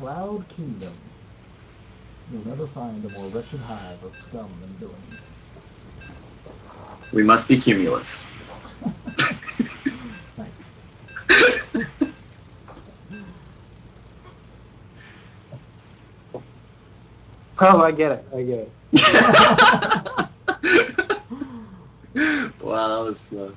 Cloud Kingdom. You'll never find a more wretched hive of scum than villainy. We must be Cumulus. Nice. Oh, I get it. I get it. Wow, that was slow.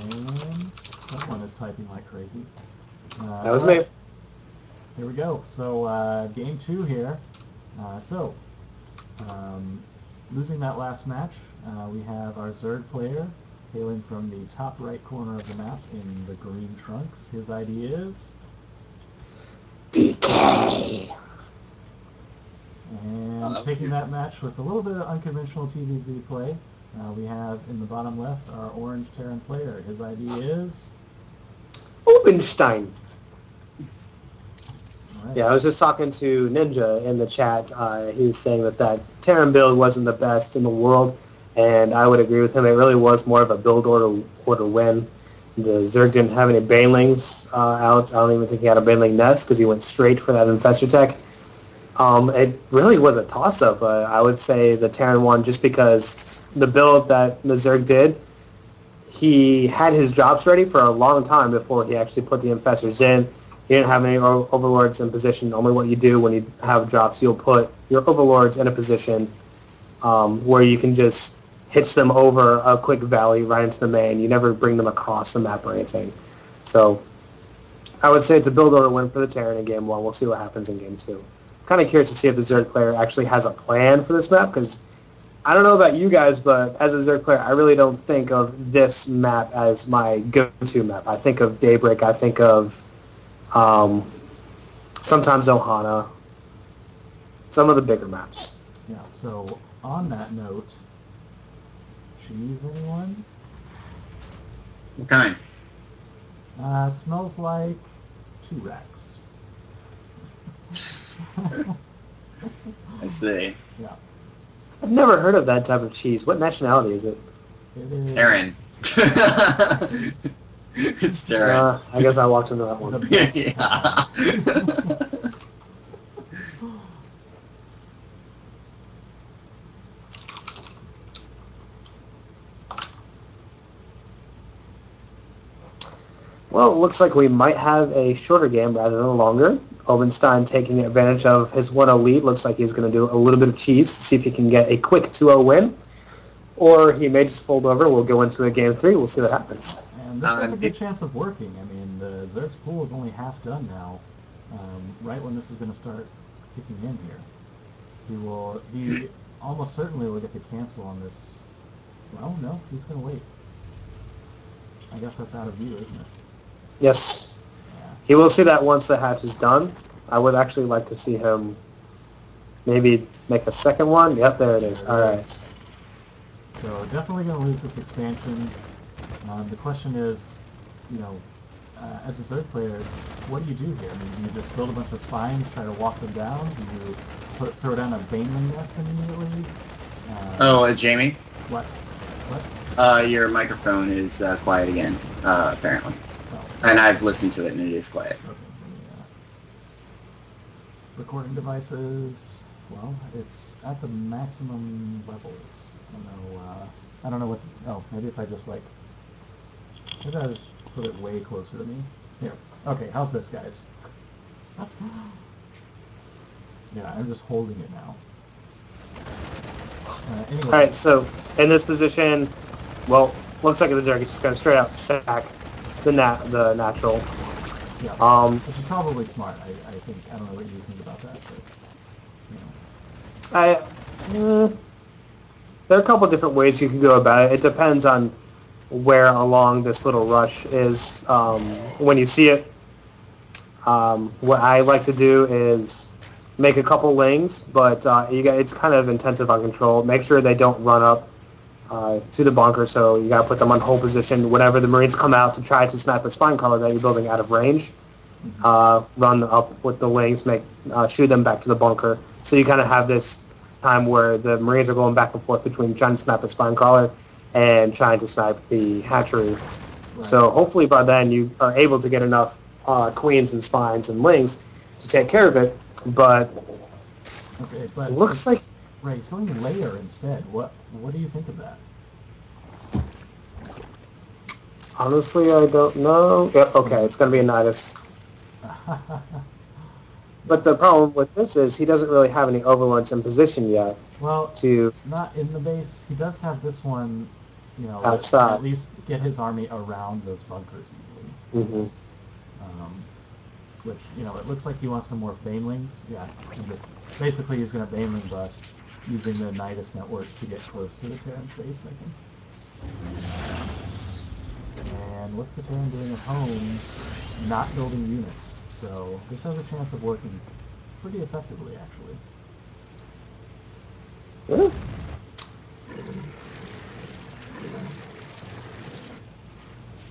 And someone is typing like crazy. That was All me. right, here we go. So game 2 here. So um, losing that last match, we have our Zerg player hailing from the top right corner of the map in the green trunks. His ID is... Decay. And that was taking good. that match with a little bit of unconventional TVZ play, we have in the bottom left our orange Terran player. His ID is... Obenstein. All right. Yeah, I was just talking to Ninja in the chat. He was saying that Terran build wasn't the best in the world, and I would agree with him. It really was more of a build order win. The Zerg didn't have any banelings out. I don't even think he had a baneling nest because he went straight for that infestor tech. It really was a toss-up. I would say the Terran won just because the build that the Zerg did, he had his drops ready for a long time before he actually put the infestors in. He didn't have any overlords in position. Only what you do when you have drops, you'll put your overlords in a position where you can just hitch them over a quick valley right into the main. You never bring them across the map or anything. So I would say it's a build order win for the Terran in Game 1. We'll see what happens in Game 2. I'm kind of curious to see if the Zerg player actually has a plan for this map, because I don't know about you guys, but as a Zerg player, I really don't think of this map as my go-to map. I think of Daybreak. I think of sometimes Ohana. Some of the bigger maps. Yeah, so on that note, cheese anyone? What kind? Smells like 2 racks. I see. Yeah, I've never heard of that type of cheese. What nationality is it? it is... Terran. It's Terran. I guess I walked into that The one. best Yeah. Well, it looks like we might have a shorter game rather than a longer. Obenstein taking advantage of his 1-0 lead. Looks like he's going to do a little bit of cheese, see if he can get a quick 2-0 win. Or he may just fold over. We'll go into a game 3. We'll see what happens. And this has a good chance of working. I mean, the Zerg's pool is only half done now, right when this is going to start kicking in here. He almost certainly will get the cancel on this. Well, no, he's going to wait. I guess that's out of view, isn't it? Yes. Yeah. He will see that once the hatch is done. I would actually like to see him maybe make a second one. Yep, there it is. All right. So definitely going to lose this expansion. The question is, as a Zerg player, what do you do here? I mean, do you just build a bunch of spines, try to walk them down? Do you throw down a baneling nest immediately? Jamie? What? Your microphone is quiet again, apparently. Oh. And I've listened to it, and it is quiet. Okay. Recording devices. Well, it's at the maximum levels. I don't know what. Maybe if I just maybe I just put it way closer to me. Here. Okay. How's this, guys? Yeah, I'm just holding it now. Anyway. All right, so in this position, well, looks like the Zerg is just going to straight out sack the natural. Yeah, which is probably smart, I think. I don't know what you think about that, but, there are a couple different ways you can go about it. It depends on where along this little rush is when you see it. What I like to do is make a couple lanes, but it's kind of intensive on control. Make sure they don't run up to the bunker, so you got to put them on hold position. Whenever the Marines come out to try to snipe a spine collar that you're building out of range, run up with the wings, shoot them back to the bunker. So you kind of have this time where the Marines are going back and forth between trying to snipe a spine crawler and trying to snipe the hatchery. Right. So hopefully by then you are able to get enough queens and spines and lings to take care of it. But Okay, but it looks like right, he's going layer instead. What do you think of that? honestly I don't know. Yep, okay, it's going to be a Nidus. But the problem with this is he doesn't really have any overlords in position yet. Well, To not in the base. He does have this one, that outside. at least get his army around those bunkers easily. Mm-hmm. Which, it looks like he wants some more banelings. Yeah, and just basically he's going to baneling bust using the Nidus networks to get close to the Terran's base, I think. And what's the Terran doing at home? Not building units. So this has a chance of working pretty effectively, actually. Yeah.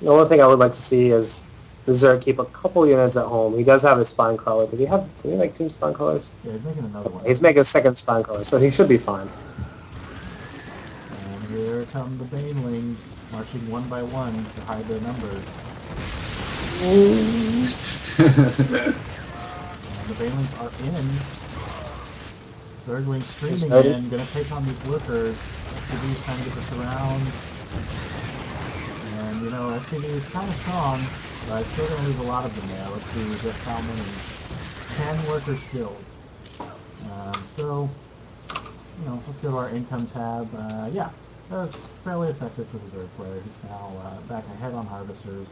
The only thing I would like to see is the Zerg keep a couple units at home. He does have his spine crawler. Did he make 2 spine crawlers? Yeah, he's making another one. He's making a second spine crawler, so he should be fine. And here come the banelings, marching one by one to hide their numbers. And the banelings are in. Zerglings streaming in, gonna take on these workers. SCV is trying to get this around. And, SCV is kind of strong, but still gonna lose a lot of them there. Let's see just how many. 10 workers killed. So, let's go to our income tab. Yeah, that was fairly effective for the Zerg player. He's now back ahead on harvesters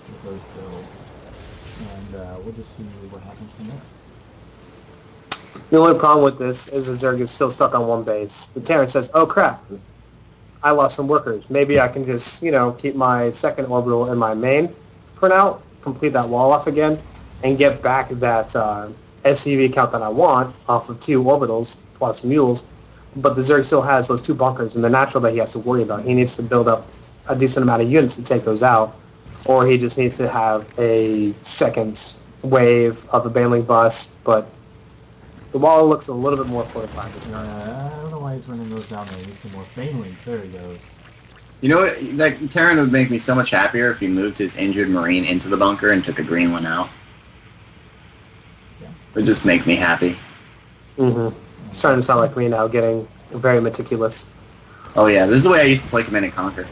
with those kills. And we'll just see what happens from there. The only problem with this is the Zerg is still stuck on one base. The Terran says, oh crap, I lost some workers. Maybe I can just, keep my second orbital in my main for now, complete that wall off again, and get back that SCV count that I want off of 2 orbitals plus mules. But the Zerg still has those 2 bunkers, and they're natural that he has to worry about. He needs to build up a decent amount of units to take those out, or he just needs to have a second wave of a baneling bus, but the wall looks a little bit more fortified this time. I don't know why he's running those down there. He needs some more banelings. There he goes. You know what? That Terran would make me so much happier if he moved his injured Marine into the bunker and took a green one out. Yeah. It would just make me happy. Mm-hmm. It's starting to sound like me now, getting very meticulous. Oh yeah, this is the way I used to play Command & Conquer.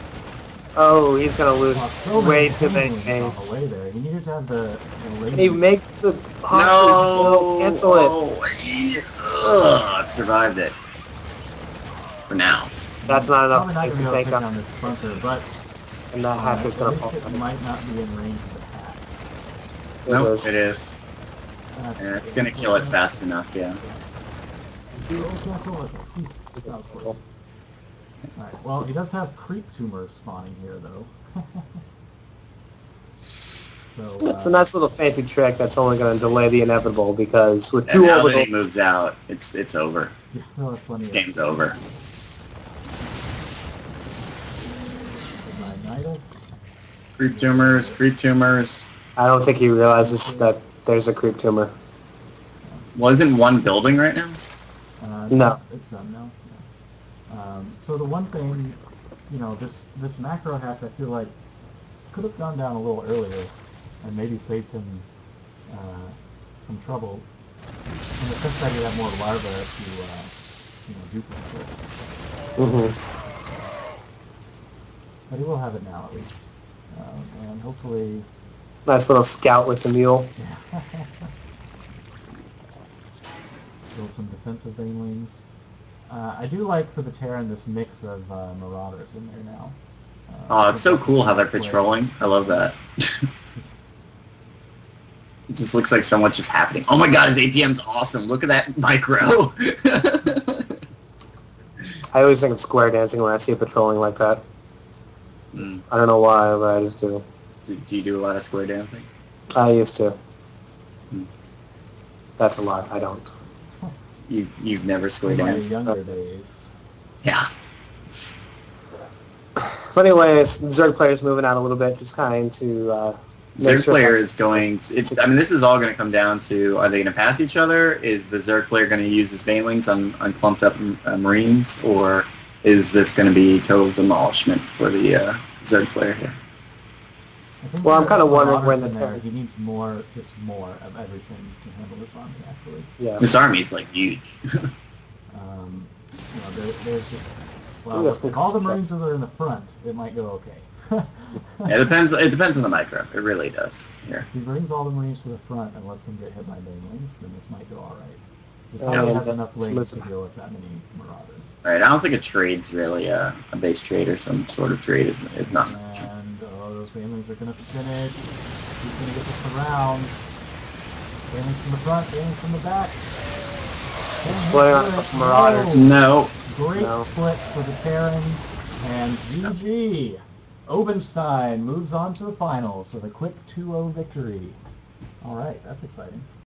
Oh, he's going to lose so way too many banelings games. on the way there. He needed to have the lady. He makes the No! cancel it. Ugh, it survived it. For now. That's not enough Probably not things going to to take down out, this bunker, but and that hack is going to fall. it might not be in range of the hack. Nope, it is. That's Yeah, it's gonna kill it fast enough, yeah. Alright, well, he does have creep tumors spawning here, though. So, It's a nice little fancy trick that's only going to delay the inevitable, because with And 2 now that he orbitals... moves out, it's over. yeah, no, that's plenty This of game's over. Nidus. Creep tumors, creep tumors. I don't think he realizes that there's a creep tumor. Wasn't one building right now? No. It's done now. Yeah. So the one thing, this macro hack, I feel like could have gone down a little earlier and maybe saved him some trouble in the sense that he had more larvae to duplicate. Mm-hmm. But he will have it now at least, and hopefully. Nice little scout with the mule. Yeah. Build some defensive banelings. I do like for the Terran this mix of marauders in there now. Oh, it's so cool how they're patrolling. I love that. It just looks like so much is happening. Oh my god, his APM's awesome. Look at that micro. I always think of square dancing when I see it patrolling like that. Mm. I don't know why, but I just do. Do you do a lot of square dancing? I used to. Hmm. That's a lie. I don't. You've never square In my danced? younger days. Yeah. But anyways, Zerg players moving out a little bit, just kind to Zerg sure player that- is going. I mean, this is all going to come down to: are they going to pass each other? Is the Zerg player going to use his banelings on clumped up Marines, or is this going to be total demolishment for the Zerg player here? I think Well, I'm that kind of with wondering Marauders when in the there, Terran. he needs more, just more of everything to handle this army, actually. Yeah. This army is like huge. There's just, Ooh, well, that's if all the good Marines success. are in the front, it might go okay. Yeah, it depends. It depends on the micro. It really does. Here. If he brings all the Marines to the front and lets them get hit by banelings, then this might go alright. He And probably has enough some lings of to deal with that many Marauders. All right. I don't think a trade's really a base trade or some sort of trade is not an option. And, oh, those banelings are going to finish. He's going to get this around. Banelings from the front, banelings from the back. Splitting on the Marauders. No. Great No. split for the Terran, and GG. Obenstein moves on to the finals with a quick 2-0 victory. All right, that's exciting.